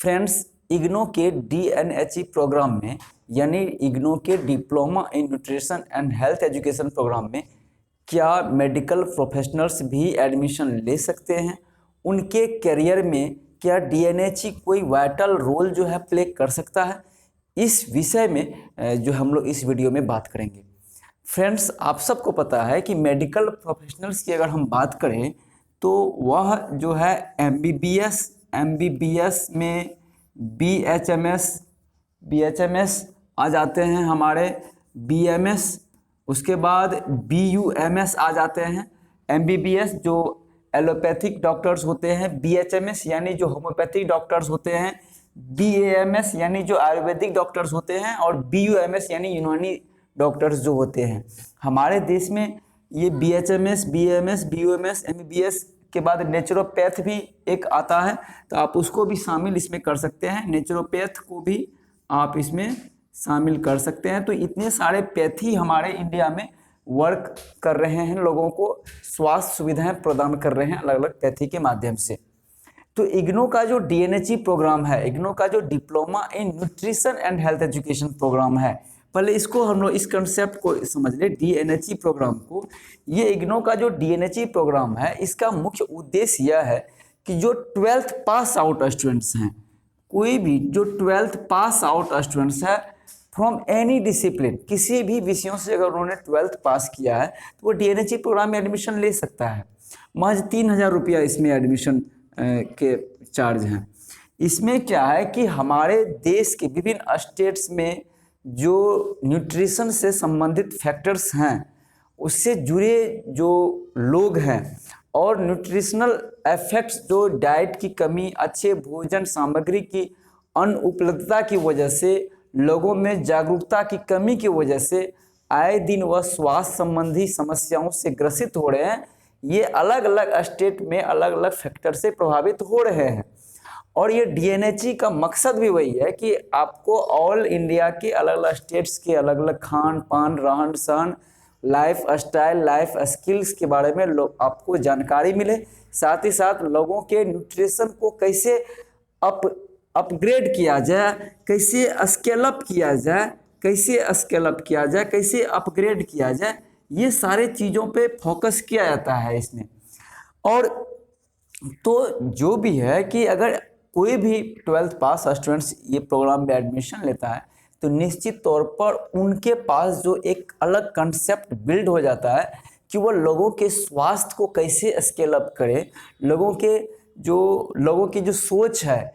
Friends, IGNOU के DNHE programme में यानी इग्नो के diploma in nutrition and health education programme में क्या मेडिकल प्रोफेशनल्स भी एडमिशन ले सकते हैं? उनके करियर में क्या DNHE कोई वाइटल रोल जो है प्ले कर सकता है? इस विषय में जो हम लोग इस वीडियो में बात करेंगे। फ्रेंड्स, आप सबको पता है कि मेडिकल प्रोफेशनल्स की अगर हम बात करें तो वह जो है MBBS में BHMS आ जाते हैं, हमारे BMS, उसके बाद BUMS आ जाते हैं। MBBS जो एलोपैथिक डॉक्टर्स होते हैं, BHMS यानी जो होम्योपैथिक डॉक्टर्स होते हैं, BAMS यानी जो आयुर्वेदिक डॉक्टर्स होते हैं, और BUMS यानी यूनानी डॉक्टर्स जो होते हैं। हमारे देश में ये BHMS, BAMS, BUMS, MBBS के बाद नेचुरोपैथ भी एक आता है, तो आप उसको भी शामिल इसमें कर सकते हैं। नेचुरोपैथ को भी आप इसमें शामिल कर सकते हैं। तो इतने सारे पैथी हमारे इंडिया में वर्क कर रहे हैं, लोगों को स्वास्थ्य सुविधाएं प्रदान कर रहे हैं अलग अलग पैथी के माध्यम से। तो इग्नो का जो DNHE प्रोग्राम है, इग्नो का जो diploma in nutrition and health education programme है, पहले इसको हम लोग इस कंसेप्ट को समझ ले, DNHE प्रोग्राम को। ये इग्नो का जो DNHE प्रोग्राम है, इसका मुख्य उद्देश्य यह है कि जो 12th पास आउट स्टूडेंट्स हैं, कोई भी जो 12th पास आउट स्टूडेंट्स है फ्रॉम एनी डिसिप्लिन, किसी भी विषयों से अगर उन्होंने 12th पास किया है तो वो DNHE प्रोग्राम में एडमिशन ले सकता है। महज 3,000 रुपया इसमें एडमिशन के चार्ज हैं। इसमें क्या है कि हमारे देश के विभिन्न स्टेट्स में जो न्यूट्रिशन से संबंधित फैक्टर्स हैं, उससे जुड़े जो लोग हैं, और न्यूट्रिशनल इफेक्ट्स जो डाइट की कमी, अच्छे भोजन सामग्री की अनुपलब्धता की वजह से, लोगों में जागरूकता की कमी की वजह से आए दिन वह स्वास्थ्य संबंधी समस्याओं से ग्रसित हो रहे हैं। ये अलग अलग स्टेट में अलग अलग फैक्टर से प्रभावित हो रहे हैं। और ये DNHE का मकसद भी वही है कि आपको ऑल इंडिया के अलग अलग स्टेट्स के अलग अलग खान पान, रहन सहन, लाइफ स्टाइल, लाइफ स्किल्स के बारे में आपको जानकारी मिले। साथ ही साथ लोगों के न्यूट्रिशन को कैसे अपग्रेड किया जाए, कैसे स्केल अप किया जाए, कैसे अपग्रेड किया जाए, ये सारे चीज़ों पे फोकस किया जाता है इसमें। और तो जो भी है कि अगर कोई भी 12th पास स्टूडेंट्स ये प्रोग्राम में एडमिशन लेता है तो निश्चित तौर पर उनके पास जो एक अलग कंसेप्ट बिल्ड हो जाता है कि वो लोगों के स्वास्थ्य को कैसे स्केल अप करे, लोगों की जो सोच है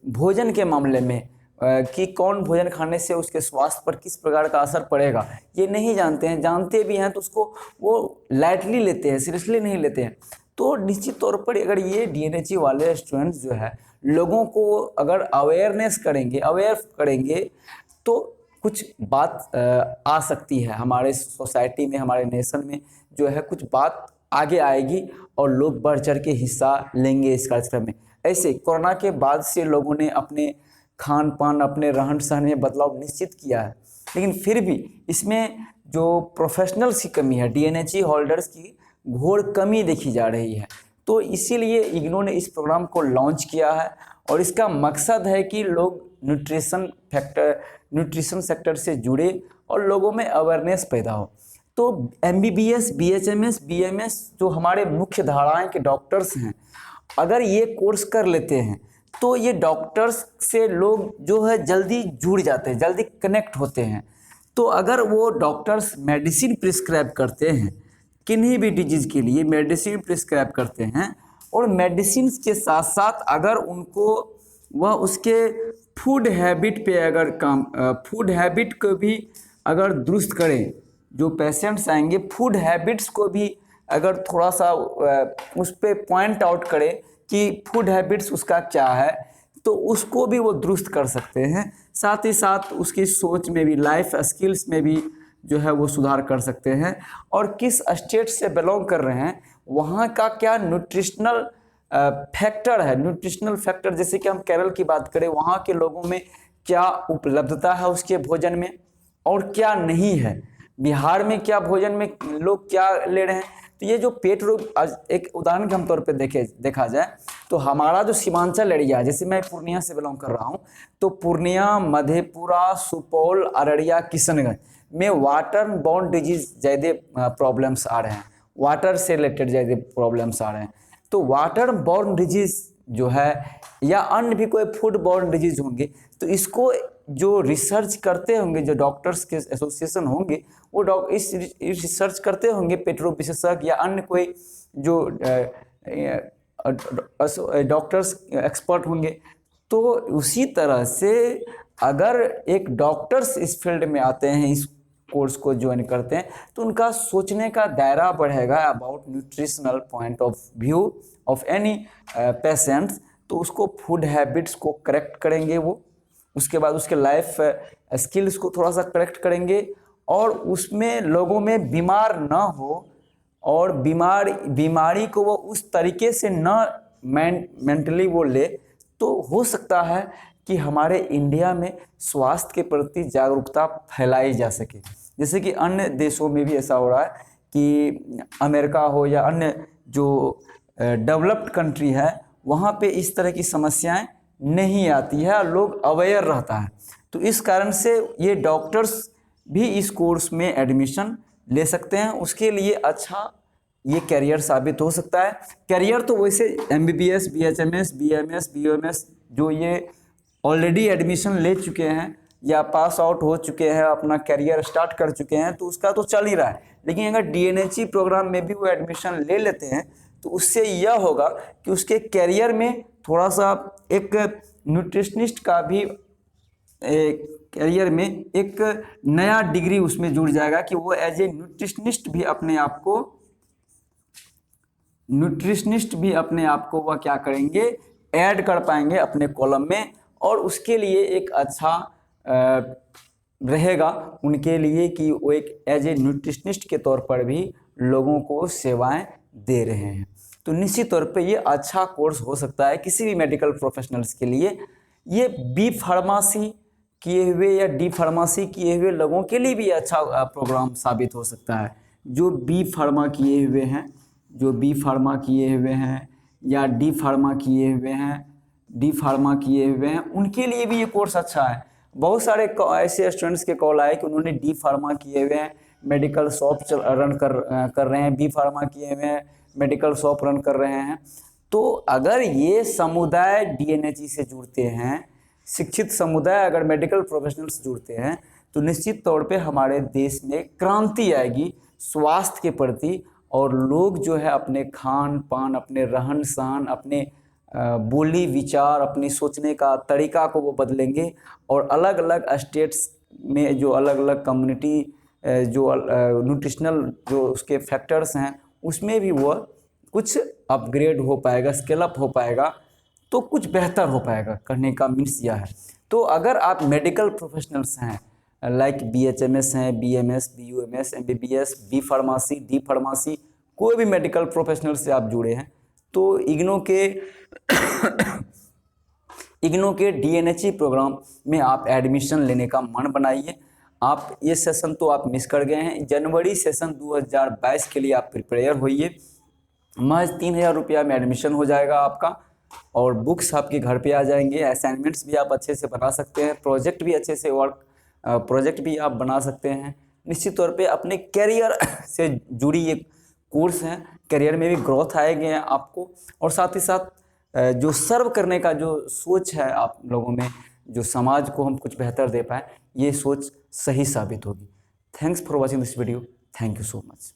भोजन के मामले में कि कौन भोजन खाने से उसके स्वास्थ्य पर किस प्रकार का असर पड़ेगा, ये नहीं जानते हैं। जानते भी हैं तो उसको वो लाइटली लेते हैं, सीरियसली नहीं लेते हैं। तो निश्चित तौर पर अगर ये DNHE वाले स्टूडेंट्स जो है लोगों को अगर अवेयर करेंगे तो कुछ बात आ सकती है हमारे सोसाइटी में, हमारे नेशन में जो है कुछ बात आगे आएगी और लोग बढ़ चढ़ के हिस्सा लेंगे इस कार्यक्रम में। ऐसे कोरोना के बाद से लोगों ने अपने खान पान, अपने रहन सहन में बदलाव निश्चित किया है, लेकिन फिर भी इसमें जो प्रोफेशनल्स की कमी है, DNHE होल्डर्स की घोर कमी देखी जा रही है। तो इसीलिए इग्नो ने इस प्रोग्राम को लॉन्च किया है और इसका मकसद है कि लोग न्यूट्रिशन सेक्टर से जुड़े और लोगों में अवेयरनेस पैदा हो। तो MBBS, BHMS, BMS जो हमारे मुख्य धाराएं के डॉक्टर्स हैं, अगर ये कोर्स कर लेते हैं तो ये डॉक्टर्स से लोग जो है जल्दी जुड़ जाते हैं, जल्दी कनेक्ट होते हैं। तो अगर वो डॉक्टर्स मेडिसिन प्रिस्क्राइब करते हैं, किन्हीं भी डिजीज़ के लिए मेडिसिन प्रिस्क्राइब करते हैं, और मेडिसिन के साथ साथ अगर उनको वह उसके फूड हैबिट पे अगर फूड हैबिट को भी अगर दुरुस्त करें, जो पेशेंट्स आएंगे फूड हैबिट्स को भी अगर थोड़ा सा उस पर पॉइंट आउट करें कि फूड हैबिट्स उसका क्या है, तो उसको भी वो दुरुस्त कर सकते हैं। साथ ही साथ उसकी सोच में भी, लाइफ स्किल्स में भी जो है वो सुधार कर सकते हैं। और किस स्टेट से बिलोंग कर रहे हैं, वहाँ का क्या न्यूट्रिशनल फैक्टर है, न्यूट्रिशनल फैक्टर जैसे कि हम केरल की बात करें, वहाँ के लोगों में क्या उपलब्धता है उसके भोजन में और क्या नहीं है, बिहार में क्या भोजन में लोग क्या ले रहे हैं। तो ये जो पेट रोग, एक उदाहरण के हम तौर पे देखा जाए, तो हमारा जो सीमांचल एरिया, जैसे मैं पूर्णिया से बिलोंग कर रहा हूँ, तो पूर्णिया, मधेपुरा, सुपौल, अररिया, किशनगंज में वाटर बॉर्न डिजीज ज़्यादा प्रॉब्लम्स आ रहे हैं, वाटर से रिलेटेड ज़्यादा प्रॉब्लम्स आ रहे हैं। तो वाटर बॉर्न डिजीज जो है या अन्य भी कोई फूड बॉर्न डिजीज होंगे, तो इसको जो रिसर्च करते होंगे, जो डॉक्टर्स के एसोसिएशन होंगे, वो इस रिसर्च करते होंगे, पेट्रो विशेषज्ञ या अन्य कोई जो डॉक्टर्स एक्सपर्ट होंगे। तो उसी तरह से अगर एक डॉक्टर्स इस फील्ड में आते हैं, इस कोर्स को ज्वाइन करते हैं, तो उनका सोचने का दायरा बढ़ेगा about nutritional point of view of any patients. तो उसको फूड हैबिट्स को करेक्ट करेंगे वो, उसके बाद उसके लाइफ स्किल्स को थोड़ा सा करेक्ट करेंगे, और उसमें लोगों में बीमार ना हो, और बीमारी को वो उस तरीके से न मेंटली वो ले, तो हो सकता है कि हमारे इंडिया में स्वास्थ्य के प्रति जागरूकता फैलाई जा सके। जैसे कि अन्य देशों में भी ऐसा हो रहा है कि अमेरिका हो या अन्य जो डेवलप्ड कंट्री है, वहाँ पे इस तरह की समस्याएं नहीं आती है और लोग अवेयर रहता है। तो इस कारण से ये डॉक्टर्स भी इस कोर्स में एडमिशन ले सकते हैं। उसके लिए अच्छा ये करियर साबित हो सकता है। करियर तो वैसे MBBS, BHMS, BMS, BOMS जो ये ऑलरेडी एडमिशन ले चुके हैं या पास आउट हो चुके हैं, अपना करियर स्टार्ट कर चुके हैं, तो उसका तो चल ही रहा है। लेकिन अगर DNHE प्रोग्राम में भी वो एडमिशन ले लेते हैं, तो उससे यह होगा कि उसके करियर में थोड़ा सा एक न्यूट्रिशनिस्ट का भी करियर में एक नया डिग्री उसमें जुड़ जाएगा कि वो एज ए न्यूट्रिशनिस्ट भी अपने आप को वह क्या करेंगे, ऐड कर पाएंगे अपने कॉलम में, और उसके लिए एक अच्छा रहेगा उनके लिए कि वो एक एज ए न्यूट्रिशनिस्ट के तौर पर भी लोगों को सेवाएं दे रहे हैं। तो निश्चित तौर पे ये अच्छा कोर्स हो सकता है किसी भी मेडिकल प्रोफेशनल्स के लिए। ये बी फार्मेसी किए हुए या डी फार्मेसी किए हुए लोगों के लिए भी अच्छा प्रोग्राम साबित हो सकता है। जो बी फार्मा किए हुए हैं या डी फार्मा किए हुए हैं, उनके लिए भी ये कोर्स अच्छा है। बहुत सारे ऐसे स्टूडेंट्स के कॉल आए कि उन्होंने डी फार्मा किए हुए हैं, मेडिकल शॉप रन कर रहे हैं, बी फार्मा किए हुए हैं, मेडिकल शॉप रन कर रहे हैं। तो अगर ये समुदाय DNHE से जुड़ते हैं, शिक्षित समुदाय अगर मेडिकल प्रोफेशनल्स जुड़ते हैं, तो निश्चित तौर पे हमारे देश में क्रांति आएगी स्वास्थ्य के प्रति, और लोग जो है अपने खान पान, अपने रहन सहन, अपने बोली विचार, अपनी सोचने का तरीका को वो बदलेंगे, और अलग अलग स्टेट्स में जो अलग अलग कम्युनिटी जो न्यूट्रिशनल जो उसके फैक्टर्स हैं, उसमें भी वो कुछ अपग्रेड हो पाएगा, स्केल अप हो पाएगा, तो कुछ बेहतर हो पाएगा। कहने का मीन्स यह है। तो अगर आप मेडिकल प्रोफेशनल्स हैं, लाइक BHMS हैं, BMS, BUMS, MBBS, B pharmacy, D pharmacy, कोई भी मेडिकल प्रोफेशनल से आप जुड़े हैं, तो इग्नो के DNHE प्रोग्राम में आप एडमिशन लेने का मन बनाइए। आप ये सेशन तो आप मिस कर गए हैं। जनवरी सेशन 2022 के लिए आप प्रिपेयर होइए। महज 3000 रुपया में एडमिशन हो जाएगा आपका, और बुक्स आपके घर पे आ जाएंगे। असाइनमेंट्स भी आप अच्छे से बना सकते हैं, प्रोजेक्ट भी आप बना सकते हैं। निश्चित तौर पे अपने करियर से जुड़ी ये कोर्स है, करियर में भी ग्रोथ आएंगे आपको, और साथ ही साथ जो सर्व करने का जो सोच है आप लोगों में, जो समाज को हम कुछ बेहतर दे पाए, ये सोच सही साबित होगी। Thanks for watching this video. Thank you so much.